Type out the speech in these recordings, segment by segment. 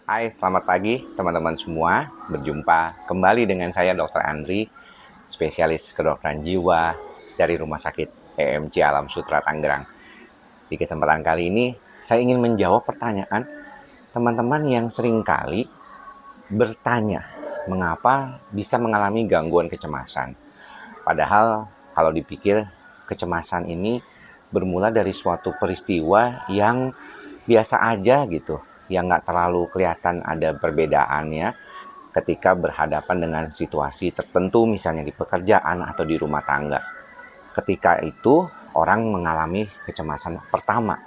Hai, selamat pagi teman-teman semua. Berjumpa kembali dengan saya Dr. Andri, spesialis kedokteran jiwa dari Rumah Sakit EMC Alam Sutra Tangerang. Di kesempatan kali ini, saya ingin menjawab pertanyaan teman-teman yang seringkali bertanya mengapa bisa mengalami gangguan kecemasan. Padahal kalau dipikir kecemasan ini bermula dari suatu peristiwa yang biasa aja gitu, yang nggak terlalu kelihatan ada perbedaannya ketika berhadapan dengan situasi tertentu, misalnya di pekerjaan atau di rumah tangga. Ketika itu orang mengalami kecemasan pertama.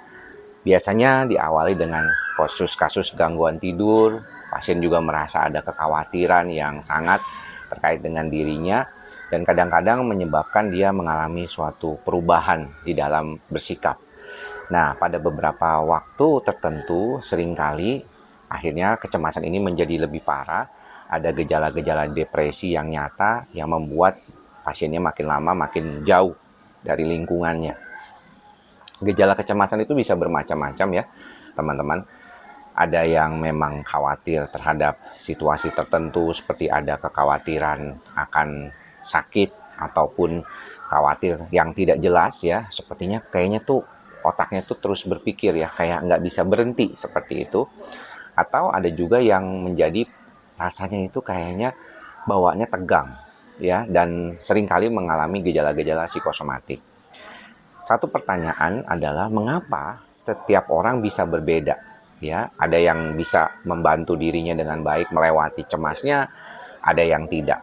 Biasanya diawali dengan kasus-kasus gangguan tidur, pasien juga merasa ada kekhawatiran yang sangat terkait dengan dirinya, dan kadang-kadang menyebabkan dia mengalami suatu perubahan di dalam bersikap. Nah, pada beberapa waktu tertentu, seringkali akhirnya kecemasan ini menjadi lebih parah. Ada gejala-gejala depresi yang nyata yang membuat pasiennya makin lama makin jauh dari lingkungannya. Gejala kecemasan itu bisa bermacam-macam ya, teman-teman. Ada yang memang khawatir terhadap situasi tertentu, seperti ada kekhawatiran akan sakit ataupun khawatir yang tidak jelas ya. Sepertinya kayaknya tuh otaknya tuh terus berpikir ya, kayak nggak bisa berhenti seperti itu. Atau ada juga yang menjadi rasanya itu kayaknya bawaannya tegang ya, dan seringkali mengalami gejala-gejala psikosomatik. Satu pertanyaan adalah mengapa setiap orang bisa berbeda ya? Ada yang bisa membantu dirinya dengan baik melewati cemasnya, ada yang tidak.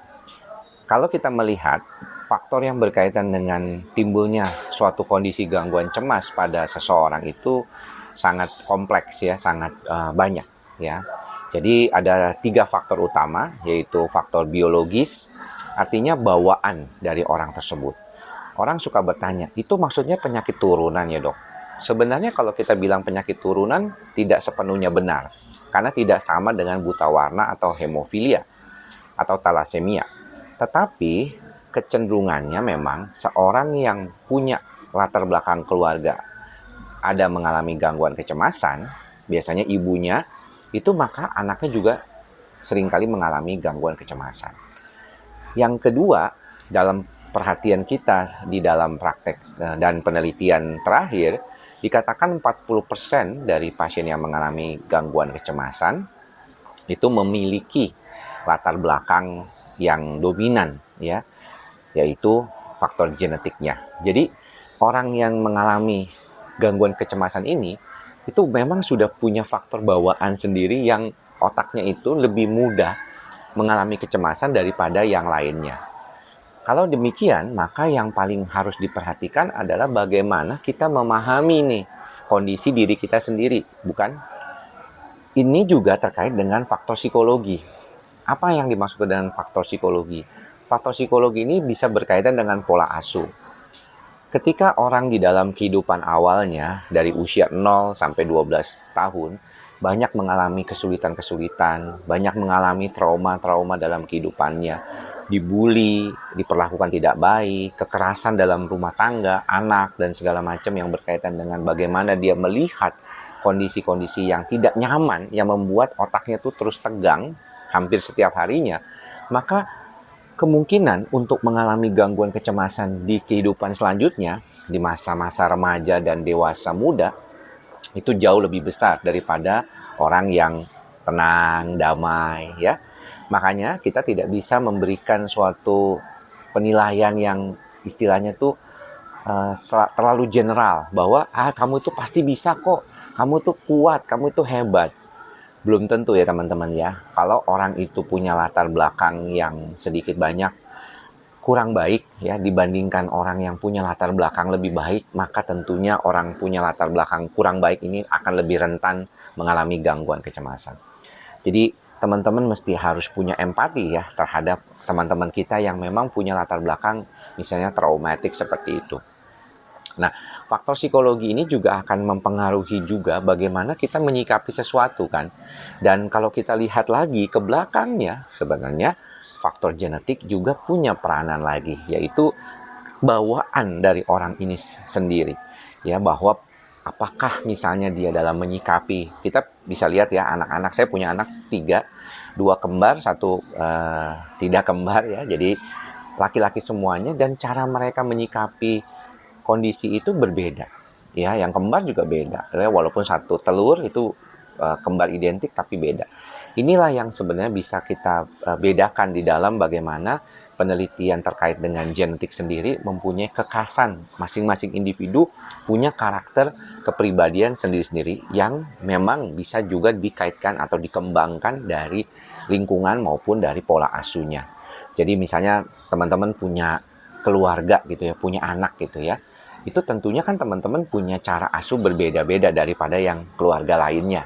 Kalau kita melihat faktor yang berkaitan dengan timbulnya suatu kondisi gangguan cemas pada seseorang itu sangat kompleks ya, sangat banyak ya. Jadi ada 3 faktor utama, yaitu faktor biologis, artinya bawaan dari orang tersebut. Orang suka bertanya, itu maksudnya penyakit turunan ya dok? Sebenarnya kalau kita bilang penyakit turunan tidak sepenuhnya benar, karena tidak sama dengan buta warna atau hemofilia atau talasemia. Tetapi kecenderungannya memang seorang yang punya latar belakang keluarga ada mengalami gangguan kecemasan, biasanya ibunya, itu maka anaknya juga seringkali mengalami gangguan kecemasan. Yang kedua, dalam perhatian kita di dalam praktek dan penelitian terakhir, dikatakan 40% dari pasien yang mengalami gangguan kecemasan itu memiliki latar belakang yang dominan ya, yaitu faktor genetiknya. Jadi orang yang mengalami gangguan kecemasan ini itu memang sudah punya faktor bawaan sendiri yang otaknya itu lebih mudah mengalami kecemasan daripada yang lainnya. Kalau demikian, maka yang paling harus diperhatikan adalah bagaimana kita memahami nih kondisi diri kita sendiri, bukan? Ini juga terkait dengan faktor psikologi. Apa yang dimaksud dengan faktor psikologi? Faktor psikologi ini bisa berkaitan dengan pola asuh. Ketika orang di dalam kehidupan awalnya dari usia 0 sampai 12 tahun banyak mengalami kesulitan-kesulitan, banyak mengalami trauma-trauma dalam kehidupannya, dibully, diperlakukan tidak baik, kekerasan dalam rumah tangga, anak, dan segala macam yang berkaitan dengan bagaimana dia melihat kondisi-kondisi yang tidak nyaman, yang membuat otaknya tuh terus tegang hampir setiap harinya, maka kemungkinan untuk mengalami gangguan kecemasan di kehidupan selanjutnya, di masa-masa remaja dan dewasa muda, itu jauh lebih besar daripada orang yang tenang, damai ya. Makanya kita tidak bisa memberikan suatu penilaian yang istilahnya tuh terlalu general bahwa kamu itu pasti bisa kok, kamu tuh kuat, kamu itu hebat. Belum tentu ya teman-teman ya. Kalau orang itu punya latar belakang yang sedikit banyak kurang baik ya dibandingkan orang yang punya latar belakang lebih baik, maka tentunya orang punya latar belakang kurang baik ini akan lebih rentan mengalami gangguan kecemasan. Jadi teman-teman mesti harus punya empati ya terhadap teman-teman kita yang memang punya latar belakang misalnya traumatik seperti itu. Nah, faktor psikologi ini juga akan mempengaruhi juga bagaimana kita menyikapi sesuatu kan. Dan kalau kita lihat lagi ke belakangnya, sebenarnya faktor genetik juga punya peranan lagi, yaitu bawaan dari orang ini sendiri. Ya, bahwa apakah misalnya dia dalam menyikapi, kita bisa lihat ya anak-anak, saya punya anak 3, 2 kembar, 1 tidak kembar ya, jadi laki-laki semuanya, dan cara mereka menyikapi kondisi itu berbeda. Ya, yang kembar juga beda. Ya, walaupun satu telur itu kembar identik tapi beda. Inilah yang sebenarnya bisa kita bedakan di dalam bagaimana penelitian terkait dengan genetik sendiri mempunyai kekhasan. Masing-masing individu punya karakter kepribadian sendiri-sendiri yang memang bisa juga dikaitkan atau dikembangkan dari lingkungan maupun dari pola asuhnya. Jadi misalnya teman-teman punya keluarga gitu ya, punya anak gitu ya, itu tentunya kan teman-teman punya cara asuh berbeda-beda daripada yang keluarga lainnya.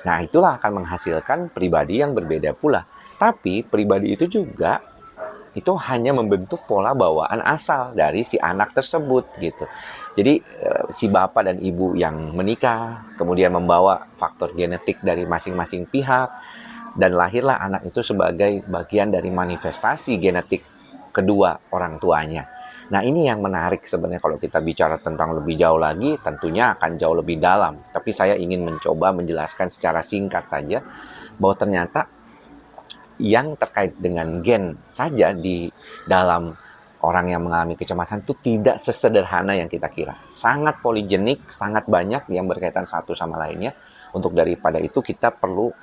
Nah, itulah akan menghasilkan pribadi yang berbeda pula. Tapi pribadi itu juga itu hanya membentuk pola bawaan asal dari si anak tersebut gitu. Jadi si bapak dan ibu yang menikah kemudian membawa faktor genetik dari masing-masing pihak, dan lahirlah anak itu sebagai bagian dari manifestasi genetik kedua orang tuanya. Nah, ini yang menarik sebenarnya kalau kita bicara tentang lebih jauh lagi, tentunya akan jauh lebih dalam. Tapi saya ingin mencoba menjelaskan secara singkat saja bahwa ternyata yang terkait dengan gen saja di dalam orang yang mengalami kecemasan itu tidak sesederhana yang kita kira. Sangat poligenik, sangat banyak yang berkaitan satu sama lainnya. Untuk daripada itu kita perlu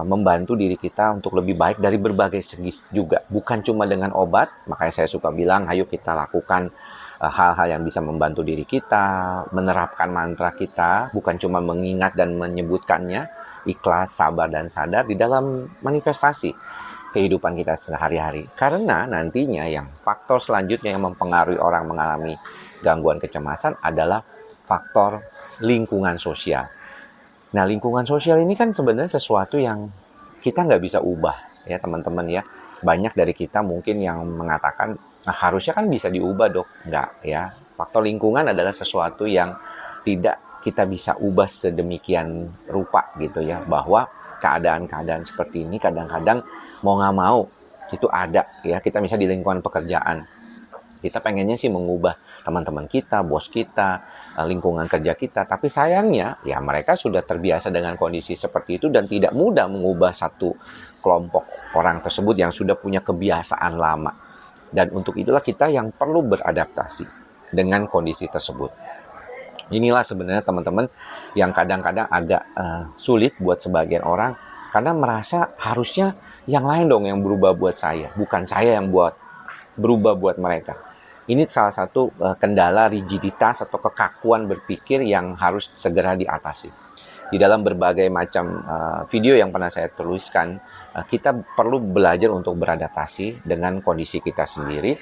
membantu diri kita untuk lebih baik dari berbagai segi juga. Bukan cuma dengan obat, makanya saya suka bilang, ayo kita lakukan hal-hal yang bisa membantu diri kita, menerapkan mantra kita, bukan cuma mengingat dan menyebutkannya, ikhlas, sabar, dan sadar di dalam manifestasi kehidupan kita sehari-hari. Karena nantinya yang faktor selanjutnya yang mempengaruhi orang mengalami gangguan kecemasan adalah faktor lingkungan sosial. Nah, lingkungan sosial ini kan sebenarnya sesuatu yang kita nggak bisa ubah ya teman-teman ya. Banyak dari kita mungkin yang mengatakan, nah harusnya kan bisa diubah dok. Nggak ya. Faktor lingkungan adalah sesuatu yang tidak kita bisa ubah sedemikian rupa gitu ya. Bahwa keadaan-keadaan seperti ini kadang-kadang mau nggak mau itu ada ya. Kita misalnya di lingkungan pekerjaan, kita pengennya sih mengubah teman-teman kita, bos kita, lingkungan kerja kita. Tapi sayangnya ya mereka sudah terbiasa dengan kondisi seperti itu dan tidak mudah mengubah satu kelompok orang tersebut yang sudah punya kebiasaan lama. Dan untuk itulah kita yang perlu beradaptasi dengan kondisi tersebut. Inilah sebenarnya teman-teman yang kadang-kadang agak sulit buat sebagian orang karena merasa harusnya yang lain dong yang berubah buat saya, bukan saya yang berubah buat mereka. Ini salah satu kendala rigiditas atau kekakuan berpikir yang harus segera diatasi. Di dalam berbagai macam video yang pernah saya tuliskan, kita perlu belajar untuk beradaptasi dengan kondisi kita sendiri,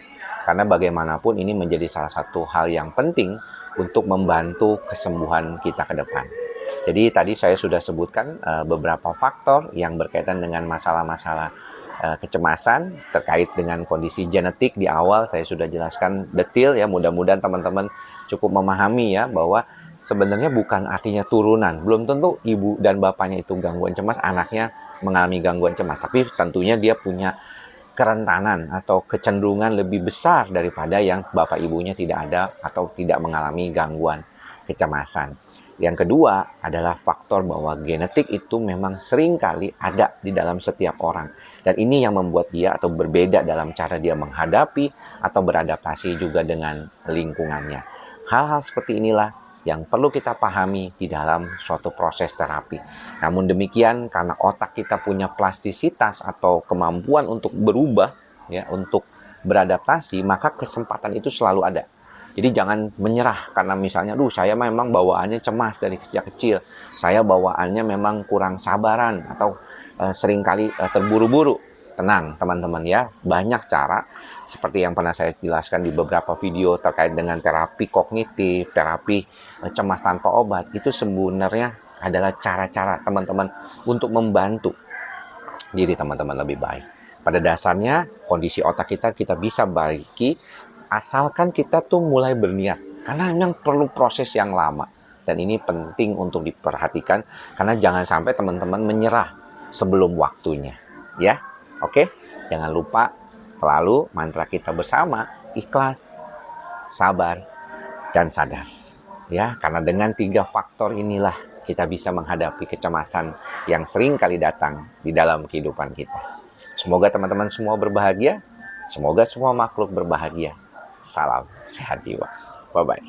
karena bagaimanapun ini menjadi salah satu hal yang penting untuk membantu kesembuhan kita ke depan. Jadi tadi saya sudah sebutkan beberapa faktor yang berkaitan dengan masalah-masalah kecemasan terkait dengan kondisi genetik. Di awal saya sudah jelaskan detail ya, mudah-mudahan teman-teman cukup memahami ya bahwa sebenarnya bukan artinya turunan. Belum tentu ibu dan bapaknya itu gangguan cemas, anaknya mengalami gangguan cemas, tapi tentunya dia punya kerentanan atau kecenderungan lebih besar daripada yang bapak ibunya tidak ada atau tidak mengalami gangguan kecemasan. Yang kedua adalah faktor bahwa genetik itu memang sering kali ada di dalam setiap orang. Dan ini yang membuat dia atau berbeda dalam cara dia menghadapi atau beradaptasi juga dengan lingkungannya. Hal-hal seperti inilah yang perlu kita pahami di dalam suatu proses terapi. Namun demikian, karena otak kita punya plastisitas atau kemampuan untuk berubah, ya, untuk beradaptasi, maka kesempatan itu selalu ada. Jadi jangan menyerah karena misalnya, saya memang bawaannya cemas dari sejak kecil, saya bawaannya memang kurang sabaran atau seringkali terburu-buru. Tenang teman-teman ya, banyak cara seperti yang pernah saya jelaskan di beberapa video terkait dengan terapi kognitif, terapi cemas tanpa obat. Itu sebenarnya adalah cara-cara teman-teman untuk membantu diri teman-teman lebih baik. Pada dasarnya kondisi otak kita bisa baiki asalkan kita tuh mulai berniat, karena memang perlu proses yang lama. Dan ini penting untuk diperhatikan, karena jangan sampai teman-teman menyerah sebelum waktunya. Ya, oke? Jangan lupa selalu mantra kita bersama, ikhlas, sabar, dan sadar. Ya, karena dengan 3 faktor inilah kita bisa menghadapi kecemasan yang sering kali datang di dalam kehidupan kita. Semoga teman-teman semua berbahagia. Semoga semua makhluk berbahagia. Salam sehat jiwa. Bye-bye.